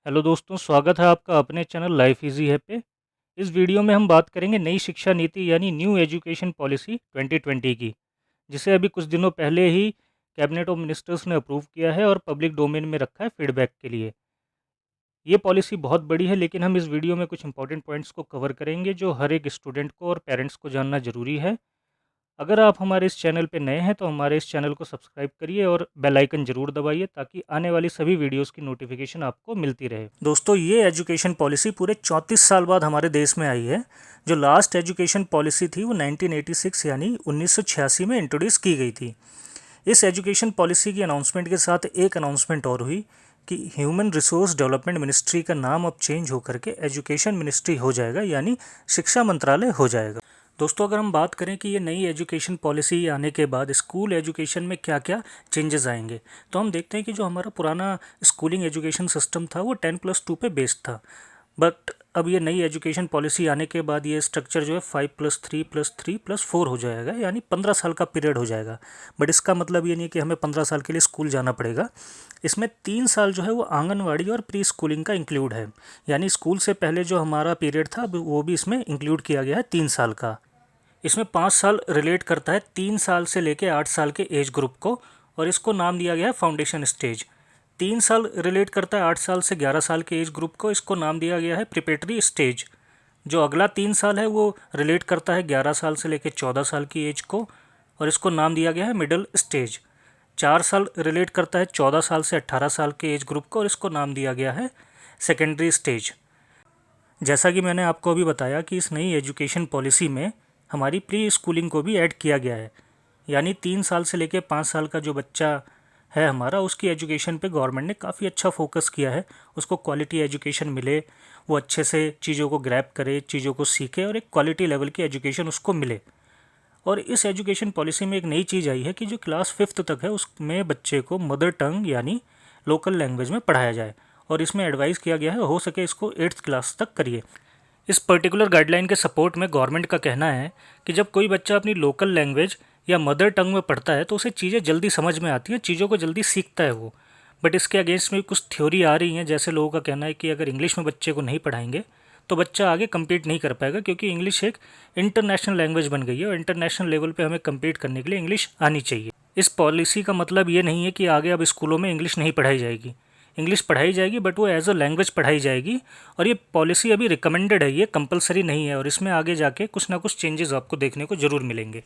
Hello दोस्तों, स्वागत है आपका अपने चैनल लाइफ इजी है पे। इस वीडियो में हम बात करेंगे नई शिक्षा नीति यानी न्यू एजुकेशन पॉलिसी 2020 की, जिसे अभी कुछ दिनों पहले ही कैबिनेट ऑफ मिनिस्टर्स ने अप्रूव किया है और पब्लिक डोमेन में रखा है फीडबैक के लिए। ये पॉलिसी बहुत बड़ी है, लेकिन हम इस वीडियो में कुछ इंपॉर्टेंट पॉइंट्स को कवर करेंगे जो हर एक स्टूडेंट को और पेरेंट्स को जानना ज़रूरी है। अगर आप हमारे इस चैनल पे नए हैं तो हमारे इस चैनल को सब्सक्राइब करिए और बेल आइकन ज़रूर दबाइए ताकि आने वाली सभी वीडियोस की नोटिफिकेशन आपको मिलती रहे। दोस्तों, ये एजुकेशन पॉलिसी पूरे 34 साल बाद हमारे देश में आई है। जो लास्ट एजुकेशन पॉलिसी थी वो 1986 यानी 1986 में इंट्रोड्यूस की गई थी। इस एजुकेशन पॉलिसी की अनाउंसमेंट के साथ एक अनाउंसमेंट और हुई कि ह्यूमन रिसोर्स डेवलपमेंट मिनिस्ट्री का नाम अब चेंज होकर के एजुकेशन मिनिस्ट्री हो जाएगा, यानी शिक्षा मंत्रालय हो जाएगा। दोस्तों, अगर हम बात करें कि ये नई एजुकेशन पॉलिसी आने के बाद स्कूल एजुकेशन में क्या क्या चेंजेस आएंगे, तो हम देखते हैं कि जो हमारा पुराना स्कूलिंग एजुकेशन सिस्टम था वो 10+2 पे बेस्ड था। बट अब ये नई एजुकेशन पॉलिसी आने के बाद ये स्ट्रक्चर जो है 5+3+3+4 हो जाएगा, यानी 15 साल का पीरियड हो जाएगा। बट इसका मतलब ये नहीं कि हमें 15 साल के लिए स्कूल जाना पड़ेगा। इसमें 3 साल जो है वो आंगनवाड़ी और प्री स्कूलिंग का इंक्लूड है, यानी स्कूल से पहले जो हमारा पीरियड था वो भी इसमें इंक्लूड किया गया है 3 साल का। इसमें 5 साल रिलेट करता है 3 साल से लेके 8 साल के एज ग्रुप को, और इसको नाम दिया गया है फाउंडेशन स्टेज। 3 साल रिलेट करता है 8 साल से 11 साल के एज ग्रुप को, इसको नाम दिया गया है प्रिपरेटरी स्टेज। जो अगला 3 साल है वो रिलेट करता है 11 साल से लेकर 14 साल की एज को, और इसको नाम दिया गया है मिडिल स्टेज। 4 साल रिलेट करता है 14 साल से 18 साल के एज ग्रुप को, और इसको नाम दिया गया है सेकेंडरी स्टेज। जैसा कि मैंने आपको अभी बताया कि इस नई एजुकेशन पॉलिसी में हमारी प्री स्कूलिंग को भी ऐड किया गया है, यानी 3 साल से लेकर 5 साल का जो बच्चा है हमारा, उसकी एजुकेशन पे गवर्नमेंट ने काफ़ी अच्छा फोकस किया है। उसको क्वालिटी एजुकेशन मिले, वो अच्छे से चीज़ों को ग्रैब करे, चीज़ों को सीखे और एक क्वालिटी लेवल की एजुकेशन उसको मिले। और इस एजुकेशन पॉलिसी में एक नई चीज़ आई है कि जो क्लास 5th तक है उसमें बच्चे को मदर टंग यानी लोकल लैंग्वेज में पढ़ाया जाए, और इसमें एडवाइस किया गया है हो सके इसको 8th क्लास तक करिए। इस पर्टिकुलर गाइडलाइन के सपोर्ट में गवर्नमेंट का कहना है कि जब कोई बच्चा अपनी लोकल लैंग्वेज या मदर टंग में पढ़ता है तो उसे चीज़ें जल्दी समझ में आती हैं, चीज़ों को जल्दी सीखता है वो। बट इसके अगेंस्ट में कुछ थ्योरी आ रही हैं, जैसे लोगों का कहना है कि अगर इंग्लिश में बच्चे को नहीं पढ़ाएंगे तो बच्चा आगे कम्पीट नहीं कर पाएगा, क्योंकि इंग्लिश एक इंटरनेशनल लैंग्वेज बन गई है और इंटरनेशनल लेवल पे हमें कम्पीट करने के लिए इंग्लिश आनी चाहिए। इस पॉलिसी का मतलब ये नहीं है कि आगे अब स्कूलों में इंग्लिश नहीं पढ़ाई जाएगी। इंग्लिश पढ़ाई जाएगी, बट वो एज अ लैंग्वेज पढ़ाई जाएगी। और ये पॉलिसी अभी रिकमेंडेड है, ये कंपलसरी नहीं है, और इसमें आगे जाके कुछ ना कुछ चेंजेस आपको देखने को ज़रूर मिलेंगे।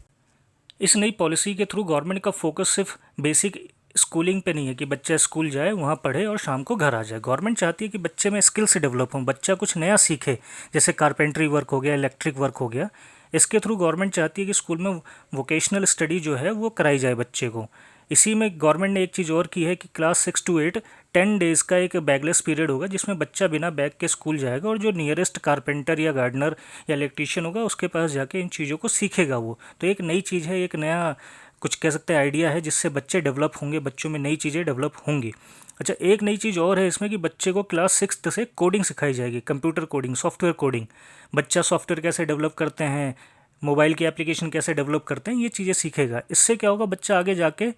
इस नई पॉलिसी के थ्रू गवर्नमेंट का फोकस सिर्फ बेसिक स्कूलिंग पे नहीं है कि बच्चा स्कूल जाए, वहाँ पढ़े और शाम को घर आ जाए। गवर्नमेंट चाहती है कि बच्चे में स्किल्स डेवलप हों, बच्चा कुछ नया सीखे, जैसे कारपेंट्री वर्क हो गया, इलेक्ट्रिक वर्क हो गया। इसके थ्रू गवर्नमेंट चाहती है कि स्कूल में वोकेशनल स्टडी जो है वो कराई जाए बच्चे को। इसी में गवर्नमेंट ने एक चीज़ और की है कि क्लास 6 to 8 10 डेज़ का एक बैगलेस पीरियड होगा, जिसमें बच्चा बिना बैग के स्कूल जाएगा, और जो नियरेस्ट कारपेंटर या गार्डनर या इलेक्ट्रीशियन होगा उसके पास जाके इन चीज़ों को सीखेगा वो। तो एक नई चीज़ है, एक नया कुछ कह सकते हैं आइडिया है, जिससे बच्चे डेवलप होंगे, बच्चों में नई चीज़ें डेवलप होंगी। अच्छा, एक नई चीज़ और है इसमें कि बच्चे को क्लास 6 से कोडिंग सिखाई जाएगी, कंप्यूटर कोडिंग, सॉफ्टवेयर कोडिंग। बच्चा सॉफ्टवेयर कैसे डेवलप करते हैं, मोबाइल की एप्लीकेशन कैसे डेवलप करते हैं, ये चीज़ें सीखेगा। इससे क्या होगा, बच्चा आगे जाके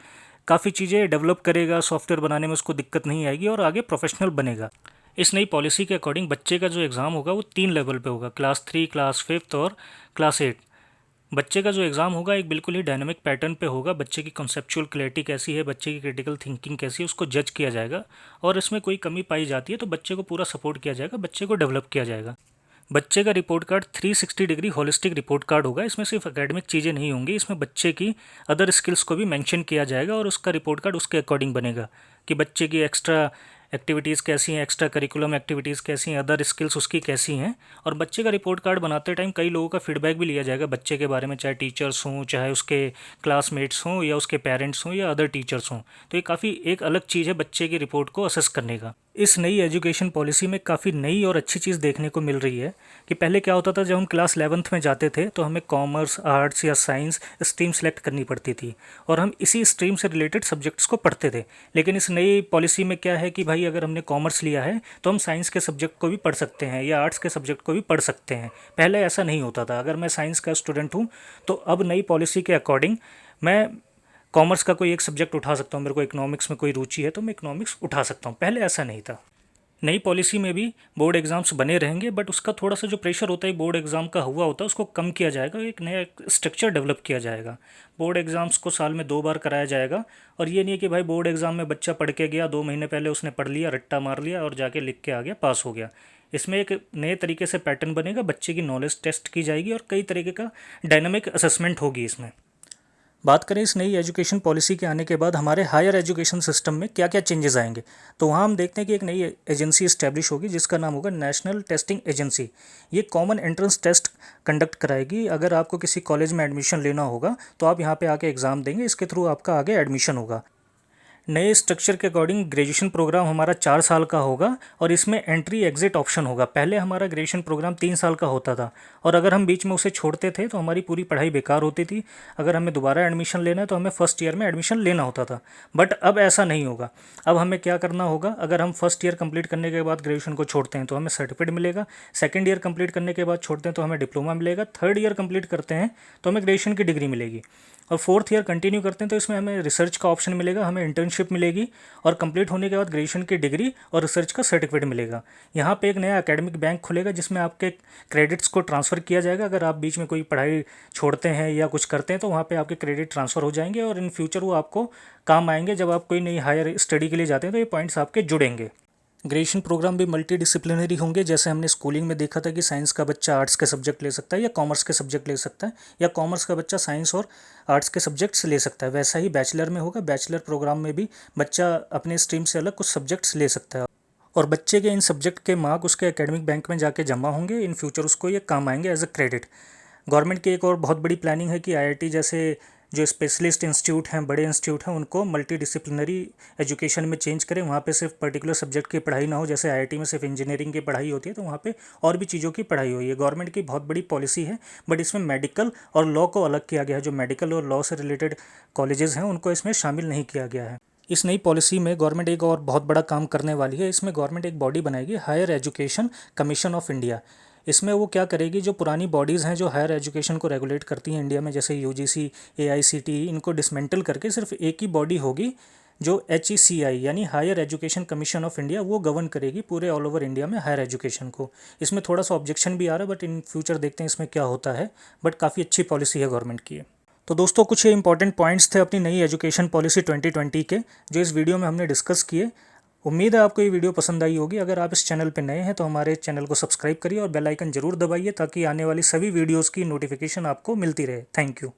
काफ़ी चीज़ें डेवलप करेगा, सॉफ्टवेयर बनाने में उसको दिक्कत नहीं आएगी और आगे प्रोफेशनल बनेगा। इस नई पॉलिसी के अकॉर्डिंग बच्चे का जो एग्ज़ाम होगा वो 3 लेवल पे होगा, क्लास 3, क्लास 5th और क्लास 8। बच्चे का जो एग्ज़ाम होगा एक बिल्कुल ही डायनामिक पैटर्न पे होगा। बच्चे की कॉन्सेप्चुअल क्लैरिटी कैसी है, बच्चे की क्रिटिकल थिंकिंग कैसी है, उसको जज किया जाएगा, और इसमें कोई कमी पाई जाती है तो बच्चे को पूरा सपोर्ट किया जाएगा, बच्चे को डेवलप किया जाएगा। बच्चे का report card 360 degree holistic report card होगा। इसमें सिर्फ एकेडमिक चीज़ें नहीं होंगी, इसमें बच्चे की अदर स्किल्स को भी मेंशन किया जाएगा, और उसका रिपोर्ट कार्ड उसके अकॉर्डिंग बनेगा कि बच्चे की एक्स्ट्रा एक्टिविटीज़ कैसी हैं, एक्स्ट्रा करिकुलम एक्टिविटीज़ कैसी हैं, अदर स्किल्स उसकी कैसी हैं। और बच्चे का रिपोर्ट कार्ड बनाते टाइम कई लोगों का फीडबैक भी लिया जाएगा बच्चे के बारे में, चाहे टीचर्स हों, चाहे उसके क्लासमेट्स हों, या उसके पेरेंट्स हों, या अदर टीचर्स हों। तो ये काफ़ी एक अलग चीज़ है बच्चे की रिपोर्ट को असेस करने का। इस नई एजुकेशन पॉलिसी में काफ़ी नई और अच्छी चीज़ देखने को मिल रही है कि पहले क्या होता था, जब हम क्लास 11th में जाते थे तो हमें कॉमर्स, आर्ट्स या साइंस स्ट्रीम सेलेक्ट करनी पड़ती थी, और हम इसी स्ट्रीम से रिलेटेड सब्जेक्ट्स को पढ़ते थे। लेकिन इस नई पॉलिसी में क्या है कि भाई अगर हमने कॉमर्स लिया है तो हम साइंस के सब्जेक्ट को भी पढ़ सकते हैं या आर्ट्स के सब्जेक्ट को भी पढ़ सकते हैं। पहले ऐसा नहीं होता था। अगर मैं साइंस का स्टूडेंट हूँ तो अब नई पॉलिसी के अकॉर्डिंग मैं कॉमर्स का कोई एक सब्जेक्ट उठा सकता हूँ, मेरे को इकोनॉमिक्स में कोई रुचि है तो मैं इकोनॉमिक्स उठा सकता हूँ, पहले ऐसा नहीं था। नई पॉलिसी में भी बोर्ड एग्ज़ाम्स बने रहेंगे, बट उसका थोड़ा सा जो प्रेशर होता है बोर्ड एग्ज़ाम का हुआ होता है उसको कम किया जाएगा, एक नया स्ट्रक्चर डेवलप किया जाएगा। बोर्ड एग्ज़ाम्स को साल में 2 बार कराया जाएगा, और ये नहीं है कि भाई बोर्ड एग्ज़ाम में बच्चा पढ़ के गया, 2 महीने पहले उसने पढ़ लिया, रट्टा मार लिया और जाके लिख के आ गया, पास हो गया। इसमें एक नए तरीके से पैटर्न बनेगा, बच्चे की नॉलेज टेस्ट की जाएगी और कई तरीके का डायनामिक असेसमेंट होगी इसमें। बात करें इस नई एजुकेशन पॉलिसी के आने के बाद हमारे हायर एजुकेशन सिस्टम में क्या क्या चेंजेस आएंगे, तो वहाँ हम देखते हैं कि एक नई एजेंसी इस्टेब्लिश होगी जिसका नाम होगा नेशनल टेस्टिंग एजेंसी। ये कॉमन एंट्रेंस टेस्ट कंडक्ट कराएगी। अगर आपको किसी कॉलेज में एडमिशन लेना होगा तो आप यहाँ पे आके एग्ज़ाम देंगे, इसके थ्रू आपका आगे एडमिशन होगा। नए स्ट्रक्चर के अकॉर्डिंग ग्रेजुएशन प्रोग्राम हमारा 4 साल का होगा और इसमें एंट्री एग्जिट ऑप्शन होगा। पहले हमारा ग्रेजुएशन प्रोग्राम 3 साल का होता था और अगर हम बीच में उसे छोड़ते थे तो हमारी पूरी पढ़ाई बेकार होती थी। अगर हमें दोबारा एडमिशन लेना है तो हमें फर्स्ट ईयर में एडमिशन लेना होता था, बट अब ऐसा नहीं होगा। अब हमें क्या करना होगा, अगर हम फर्स्ट ईयर कंप्लीट करने के बाद ग्रेजुएशन को छोड़ते हैं तो हमें सर्टिफिकेट मिलेगा, सेकेंड ईयर कंप्लीट करने के बाद छोड़ते हैं तो हमें डिप्लोमा मिलेगा, थर्ड ईयर कंप्लीट करते हैं तो हमें ग्रेजुएशन की डिग्री मिलेगी, और फोर्थ ईयर कंटिन्यू करते हैं तो इसमें हमें रिसर्च का ऑप्शन मिलेगा, हमें इंटर्नशिप मिलेगी, और कंप्लीट होने के बाद ग्रेजुएशन की डिग्री और रिसर्च का सर्टिफिकेट मिलेगा। यहाँ पे एक नया एकेडमिक बैंक खुलेगा जिसमें आपके क्रेडिट्स को ट्रांसफ़र किया जाएगा। अगर आप बीच में कोई पढ़ाई छोड़ते हैं या कुछ करते हैं तो वहाँ पे आपके क्रेडिट ट्रांसफ़र हो जाएंगे और इन फ्यूचर वो आपको काम आएंगे। जब आप कोई नई हायर स्टडी के लिए जाते हैं तो ये पॉइंट्स आपके जुड़ेंगे। ग्रेजुएशन प्रोग्राम भी मल्टी डिसिप्लिनरी होंगे, जैसे हमने स्कूलिंग में देखा था कि साइंस का बच्चा आर्ट्स के सब्जेक्ट ले सकता है या कॉमर्स के सब्जेक्ट ले सकता है, या कॉमर्स का बच्चा साइंस और आर्ट्स के सब्जेक्ट्स ले सकता है। वैसा ही बैचलर में होगा, बैचलर प्रोग्राम में भी बच्चा अपने स्ट्रीम से अलग कुछ सब्जेक्ट्स ले सकता है, और बच्चे के इन सब्जेक्ट के मार्क उसके एकेडमिक बैंक में जाके जमा होंगे। इन फ्यूचर उसको ये काम आएंगे एज अ क्रेडिट। गवर्नमेंट की एक और बहुत बड़ी प्लानिंग है कि आईआईटी जैसे जो स्पेशलिस्ट इंस्टीट्यूट हैं, बड़े इंस्टीट्यूट हैं, उनको मल्टी डिसिप्लिनरी एजुकेशन में चेंज करें। वहाँ पे सिर्फ पर्टिकुलर सब्जेक्ट की पढ़ाई ना हो, जैसे आईआईटी में सिर्फ इंजीनियरिंग की पढ़ाई होती है तो वहाँ पे और भी चीज़ों की पढ़ाई हुई है। गवर्नमेंट की बहुत बड़ी पॉलिसी है, बट इसमें मेडिकल और लॉ को अलग किया गया है। जो मेडिकल और लॉ से रिलेटेड कॉलेजेस हैं उनको इसमें शामिल नहीं किया गया है। इस नई पॉलिसी में गवर्नमेंट एक और बहुत बड़ा काम करने वाली है। इसमें गवर्नमेंट एक बॉडी बनाएगी, higher education commission of India. इसमें वो क्या करेगी, जो पुरानी बॉडीज़ हैं जो हायर एजुकेशन को रेगुलेट करती हैं इंडिया में, जैसे यूजीसी, एआईसीटीई, इनको डिसमेंटल करके सिर्फ एक ही बॉडी होगी जो एचईसीआई यानी higher education commission of India, वो गवर्न करेगी पूरे ऑल ओवर इंडिया में हायर एजुकेशन को। इसमें थोड़ा सा ऑब्जेक्शन भी आ रहा है, बट इन फ्यूचर देखते हैं इसमें क्या होता है, बट काफ़ी अच्छी पॉलिसी है गवर्नमेंट की। तो दोस्तों कुछ ये इंपॉर्टेंट पॉइंट्स थे अपनी नई एजुकेशन पॉलिसी 2020 के, जो इस वीडियो में हमने डिस्कस किए। उम्मीद है आपको ये वीडियो पसंद आई होगी। अगर आप इस चैनल पर नए हैं तो हमारे चैनल को सब्सक्राइब करिए और बेल आइकन जरूर दबाइए ताकि आने वाली सभी वीडियोज़ की नोटिफिकेशन आपको मिलती रहे। Thank you.